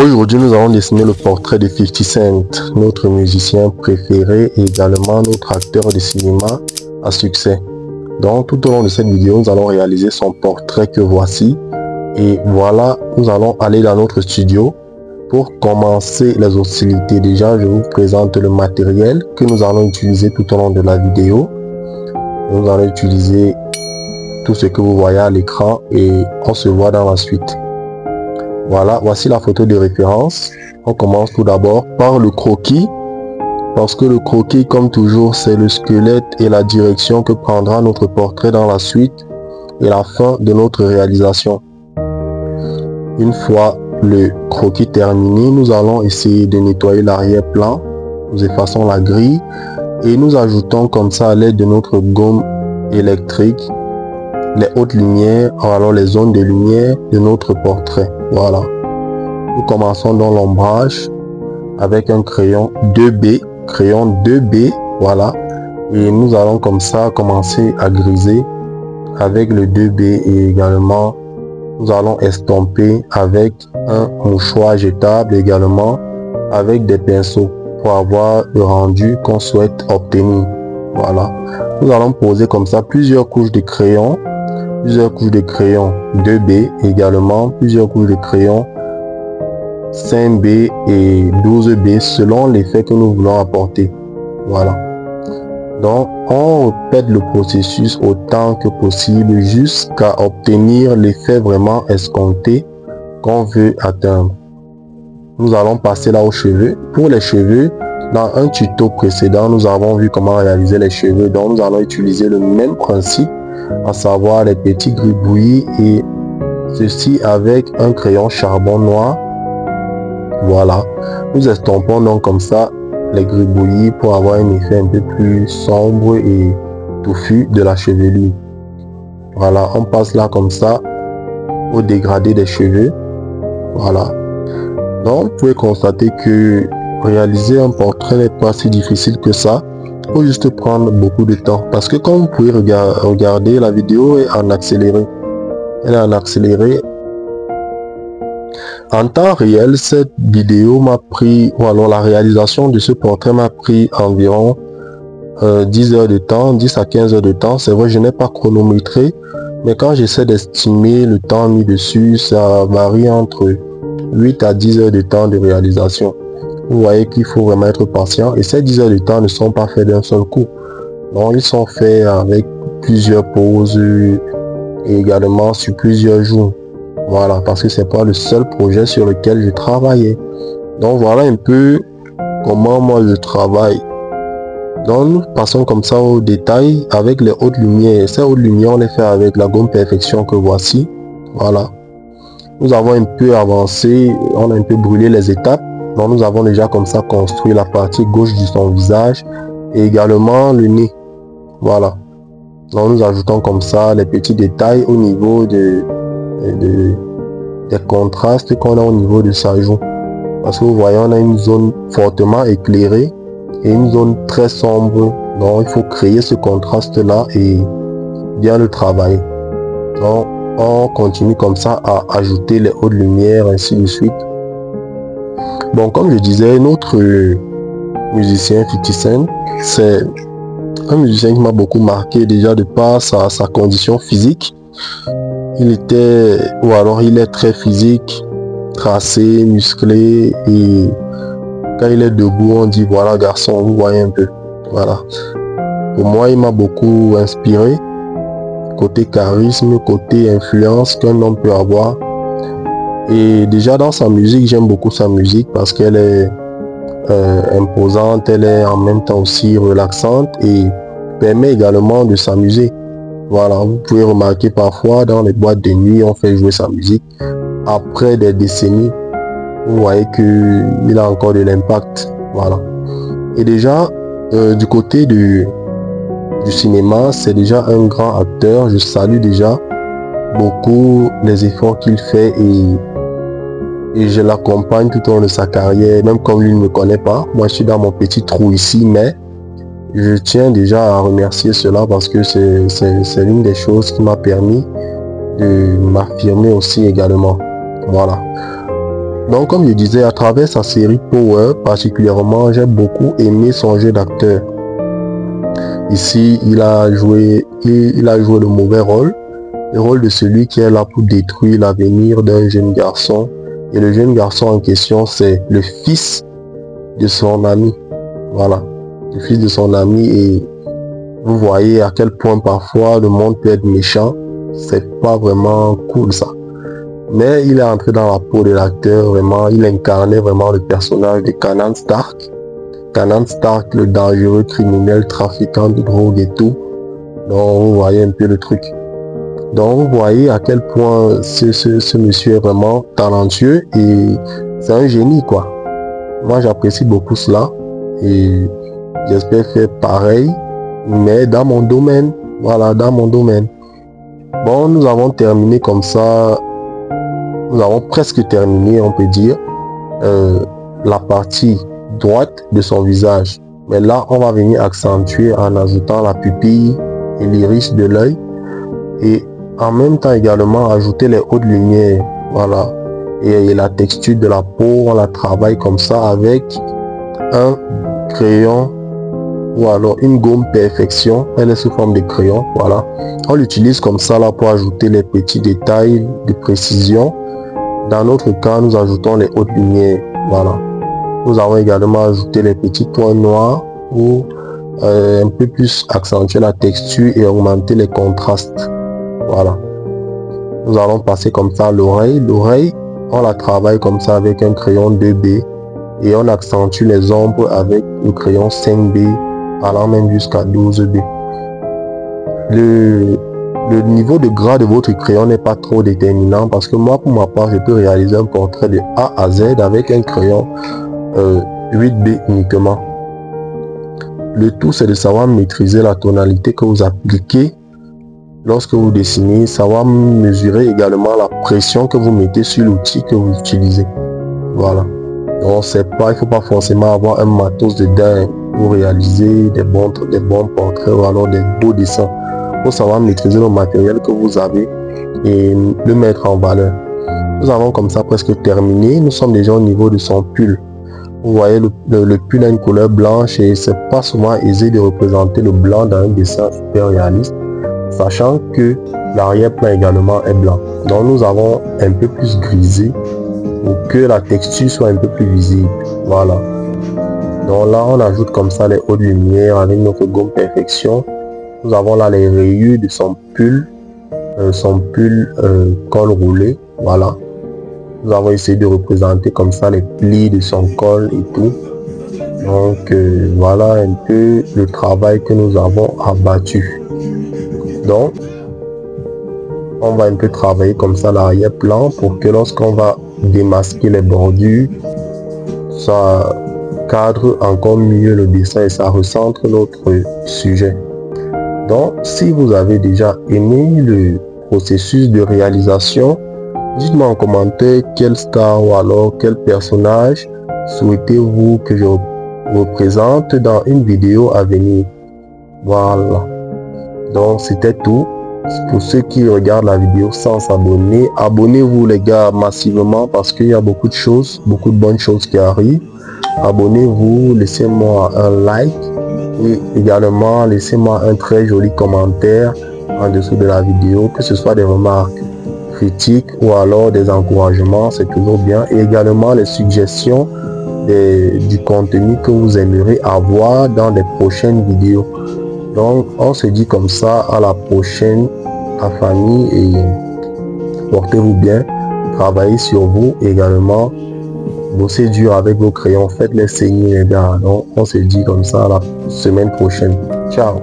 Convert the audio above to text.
Aujourd'hui, nous allons dessiner le portrait de 50 Cent, notre musicien préféré et également notre acteur de cinéma à succès. Donc, tout au long de cette vidéo, nous allons réaliser son portrait que voici. Et voilà, nous allons aller dans notre studio pour commencer les hostilités. Déjà, je vous présente le matériel que nous allons utiliser tout au long de la vidéo. Nous allons utiliser tout ce que vous voyez à l'écran et on se voit dans la suite. Voilà, voici la photo de référence. On commence tout d'abord par le croquis. Parce que le croquis, comme toujours, c'est le squelette et la direction que prendra notre portrait dans la suite et la fin de notre réalisation. Une fois le croquis terminé, nous allons essayer de nettoyer l'arrière-plan. Nous effaçons la grille et nous ajoutons comme ça à l'aide de notre gomme électrique les hautes lumières, alors les zones de lumière de notre portrait. Voilà. Nous commençons dans l'ombrage avec un crayon 2B, voilà. Et nous allons comme ça commencer à griser avec le 2B et également nous allons estomper avec un mouchoir jetable également avec des pinceaux pour avoir le rendu qu'on souhaite obtenir. Voilà. Nous allons poser comme ça plusieurs couches de crayon. 2B également, plusieurs couches de crayon 5B et 12B selon l'effet que nous voulons apporter. Voilà. Donc, on répète le processus autant que possible jusqu'à obtenir l'effet vraiment escompté qu'on veut atteindre. Nous allons passer là aux cheveux. Pour les cheveux, dans un tuto précédent, nous avons vu comment réaliser les cheveux. Donc, nous allons utiliser le même principe, à savoir les petits gribouillis et ceci avec un crayon charbon noir. Voilà, nous estompons donc comme ça les gribouillis pour avoir un effet un peu plus sombre et touffu de la chevelure. Voilà, on passe là comme ça au dégradé des cheveux. Voilà, donc vous pouvez constater que réaliser un portrait n'est pas si difficile que ça. Il faut juste prendre beaucoup de temps parce que comme vous pouvez regarder, la vidéo est en accéléré. Elle est en accéléré. En temps réel, cette vidéo m'a pris, ou alors la réalisation de ce portrait m'a pris environ 10 heures de temps, 10 à 15 heures de temps. C'est vrai, je n'ai pas chronométré, mais quand j'essaie d'estimer le temps mis dessus, ça varie entre 8 à 10 heures de temps de réalisation. Vous voyez qu'il faut vraiment être patient et ces 10 heures de temps ne sont pas faits d'un seul coup. Donc ils sont faits avec plusieurs pauses et également sur plusieurs jours. Voilà, parce que c'est pas le seul projet sur lequel je travaillais. Donc voilà un peu comment moi je travaille. Donc nous passons comme ça au détail avec les hautes lumières. Ces hautes lumières on les fait avec la gomme perfection que voici. Voilà. Nous avons un peu avancé, on a un peu brûlé les étapes. Donc nous avons déjà comme ça construit la partie gauche de son visage et également le nez. Voilà. Donc nous ajoutons comme ça les petits détails au niveau des contrastes qu'on a au niveau de sa joue. Parce que vous voyez, on a une zone fortement éclairée et une zone très sombre. Donc il faut créer ce contraste là et bien le travailler. Donc on continue comme ça à ajouter les hautes lumières ainsi de suite. Bon, comme je disais, notre musicien 50 Cent, c'est un musicien qui m'a beaucoup marqué déjà de par sa condition physique. Il était, ou alors il est très physique, tracé, musclé et quand il est debout, on dit voilà garçon, vous voyez un peu. Voilà. Pour moi, il m'a beaucoup inspiré. Côté charisme, côté influence qu'un homme peut avoir. Et déjà dans sa musique, j'aime beaucoup sa musique parce qu'elle est imposante, elle est en même temps aussi relaxante et permet également de s'amuser. Voilà, vous pouvez remarquer parfois dans les boîtes de nuit, on fait jouer sa musique. Après des décennies, vous voyez qu'il a encore de l'impact. Voilà. Et déjà, du côté du cinéma, c'est déjà un grand acteur. Je salue déjà beaucoup les efforts qu'il fait et je l'accompagne tout au long de sa carrière, même comme lui ne me connaît pas. Moi, je suis dans mon petit trou ici, mais je tiens déjà à remercier cela parce que c'est l'une des choses qui m'a permis de m'affirmer aussi également. Voilà. Donc comme je disais, à travers sa série Power particulièrement, j'ai beaucoup aimé son jeu d'acteur. Ici, il a joué le mauvais rôle, le rôle de celui qui est là pour détruire l'avenir d'un jeune garçon. Et le jeune garçon en question, c'est le fils de son ami. Voilà, le fils de son ami. Et vous voyez à quel point parfois le monde peut être méchant. C'est pas vraiment cool ça. Mais il est entré dans la peau de l'acteur, vraiment. Il incarnait vraiment le personnage de Kanan Stark. Kanan Stark, le dangereux criminel, trafiquant de drogue et tout. Donc vous voyez un peu le truc. Donc vous voyez à quel point ce monsieur est vraiment talentueux et c'est un génie quoi. Moi j'apprécie beaucoup cela et j'espère faire pareil, mais dans mon domaine. Voilà, dans mon domaine. Bon, nous avons terminé comme ça. Nous avons presque terminé, on peut dire, la partie droite de son visage. Mais là, on va venir accentuer en ajoutant la pupille et l'iris de l'œil. Et en même temps également ajouter les hautes lumières. Voilà. Et la texture de la peau, on la travaille comme ça avec un crayon ou alors une gomme perfection. Elle est sous forme de crayon. Voilà. On l'utilise comme ça là pour ajouter les petits détails de précision. Dans notre cas, nous ajoutons les hautes lumières. Voilà. Nous avons également ajouté les petits points noirs pour un peu plus accentuer la texture et augmenter les contrastes. Voilà. Nous allons passer comme ça l'oreille. L'oreille, on la travaille comme ça avec un crayon 2B et on accentue les ombres avec le crayon 5B allant même jusqu'à 12B. Le niveau de gras de votre crayon n'est pas trop déterminant parce que moi, pour ma part, je peux réaliser un portrait de A à Z avec un crayon 8B uniquement. Le tout, c'est de savoir maîtriser la tonalité que vous appliquez lorsque vous dessinez, savoir mesurer également la pression que vous mettez sur l'outil que vous utilisez. Voilà. Donc, il ne faut pas forcément avoir un matos de dingue pour réaliser des bons portraits ou alors des beaux dessins. Il faut savoir maîtriser le matériel que vous avez et le mettre en valeur. Nous avons comme ça presque terminé. Nous sommes déjà au niveau de son pull. Vous voyez, le pull a une couleur blanche et c'est pas souvent aisé de représenter le blanc dans un dessin super réaliste, sachant que l'arrière-plan également est blanc. Donc nous avons un peu plus grisé pour que la texture soit un peu plus visible. Voilà. Donc là, on ajoute comme ça les hautes lumières avec notre gomme perfection. Nous avons là les rayures de son pull col roulé. Voilà. Nous avons essayé de représenter comme ça les plis de son col et tout. Donc voilà un peu le travail que nous avons abattu. Donc on va un peu travailler comme ça l'arrière-plan pour que lorsqu'on va démasquer les bordures, ça cadre encore mieux le dessin et ça recentre notre sujet. Donc si vous avez déjà aimé le processus de réalisation, dites-moi en commentaire quelle star ou alors quel personnage souhaitez-vous que je représente dans une vidéo à venir. Voilà. Donc c'était tout. Pour ceux qui regardent la vidéo sans s'abonner, abonnez-vous les gars massivement parce qu'il y a beaucoup de choses, beaucoup de bonnes choses qui arrivent. Abonnez-vous, laissez-moi un like et également laissez-moi un très joli commentaire en dessous de la vidéo, que ce soit des remarques, critiques ou alors des encouragements, c'est toujours bien. Et également les suggestions du contenu que vous aimeriez avoir dans les prochaines vidéos. Donc on se dit comme ça, à la prochaine la famille et portez-vous bien, travaillez sur vous et également bossez dur avec vos crayons, faites les saigner les gars. Donc on se dit comme ça à la semaine prochaine. Ciao.